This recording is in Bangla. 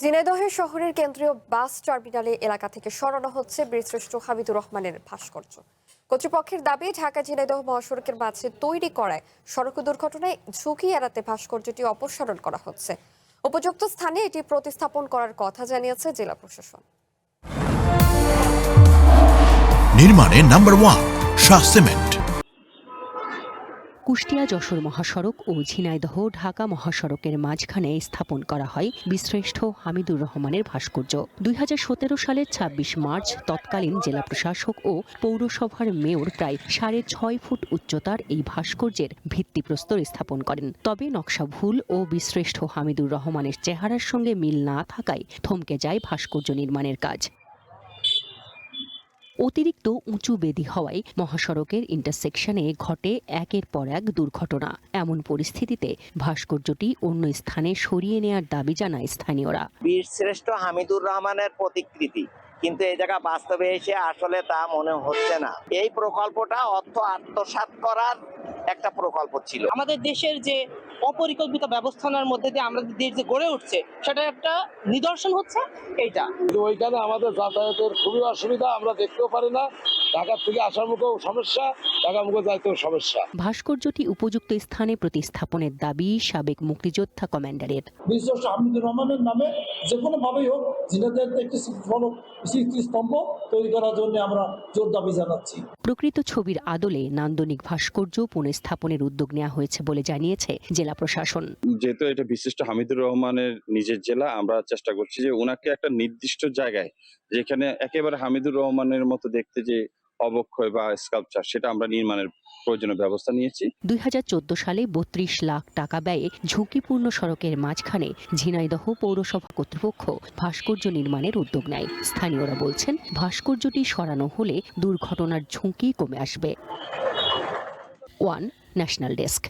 ঝিনাইদহ শহরের কেন্দ্রীয় বাস টার্মিনালে এলাকা থেকে সরানো হচ্ছে বীরশ্রেষ্ঠ হামিদুর রহমানের ভাস্কর্য। কর্তৃপক্ষের দাবি, ঢাকা ঝিনাইদহ মহাসড়কের মাঝে তৈরি করায় সড়ক দুর্ঘটনায় ঝুঁকি এড়াতে ভাস্কর্যটি অপসারণ করা হচ্ছে। উপযুক্ত স্থানে এটি প্রতিস্থাপন করার কথা জানিয়েছে জেলা প্রশাসন। নির্মাণে নাম্বার 1 শাহ সিমেন্ট। কুষ্টিয়া যশোর মহাসড়ক ও ঝিনাইদহ ঢাকা মহাসড়কের মাঝখানে স্থাপন করা হয় বীরশ্রেষ্ঠ হামিদুর রহমানের ভাস্কর্য। 2017 সালের 26 মার্চ তৎকালীন জেলা প্রশাসক ও পৌরসভার মেয়র প্রায় 6.5 ফুট উচ্চতার এই ভাস্কর্যের ভিত্তিপ্রস্তর স্থাপন করেন। তবে নকশা ভুল ও বীরশ্রেষ্ঠ হামিদুর রহমানের চেহারার সঙ্গে মিল না থাকায় থমকে যায় ভাস্কর্য নির্মাণের কাজ। অতিরিক্ত উঁচু বেদি হওয়ায় মহাসড়কের ইন্টারসেকশনে ঘটে একের পর এক দুর্ঘটনা। এমন পরিস্থিতিতে ভাস্কর্যটি অন্য স্থানে সরিয়ে নেয়ার দাবি জানায় স্থানীয়রা। বীরশ্রেষ্ঠ হামিদুর রহমানের প্রতিকৃতি, কিন্তু এই জায়গা বাস্তবে এসে আসলে তা মনে হচ্ছে না। এই প্রকল্পটা অর্থ আত্মসাৎ করার একটা প্রকল্প ছিল। আমাদের দেশের যে অপরিকল্পিত ব্যবস্থার মধ্যে দিয়ে আমাদের দেশ যে গড়ে উঠছে, সেটা একটা নিদর্শন হচ্ছে এইটা। ওইখানে আমাদের যাতায়াতের খুবই অসুবিধা, আমরা দেখতেও পারি না। ঢাকার থেকে আসার মুখেও সমস্যা, ঢাকা মুখে যাইতেও সমস্যা। ভাস্কর্যটি উপযুক্ত স্থানে প্রতিস্থাপনের দাবি সাবেক মুক্তিযোদ্ধা কমান্ডারের। বীরশ্রেষ্ঠ হামিদুর রহমানের নামে যে কোনো ভাবেই হোক ঝিনাইদহের একটি স্মৃতিস্তম্ভ তৈরি করার জন্য আমরা জোর দাবি জানাচ্ছি। প্রকৃত ছবির আদলে নান্দনিক ভাস্কর্য পুনঃস্থাপনের উদ্যোগ নেওয়া হয়েছে বলে জানিয়েছে জেলা প্রশাসন। যেহেতু এটা বিশিষ্ট হামিদুর রহমানের নিজের জেলা, আমরা চেষ্টা করছি যে ওনাকে একটা নির্দিষ্ট জায়গায়, যেখানে একেবারে হামিদুর রহমানের মতো দেখতে যে অবক্ষয় বা স্কাল্পচার, সেটা আমরা নির্মাণের প্রয়োজনীয় ব্যবস্থা নিয়েছি। 2014 সালে 32 লাখ টাকা ব্যয়ে ঝুঁকিপূর্ণ সড়কের মাঝখানে ঝিনাইদহ পৌরসভা কর্তৃপক্ষ ভাস্কর্য নির্মাণের উদ্যোগ নেয়। স্থানীয়রা বলছেন, ভাস্কর্যটি সরানো হলে দুর্ঘটনার ঝুঁকি কমে আসবে। One national desk.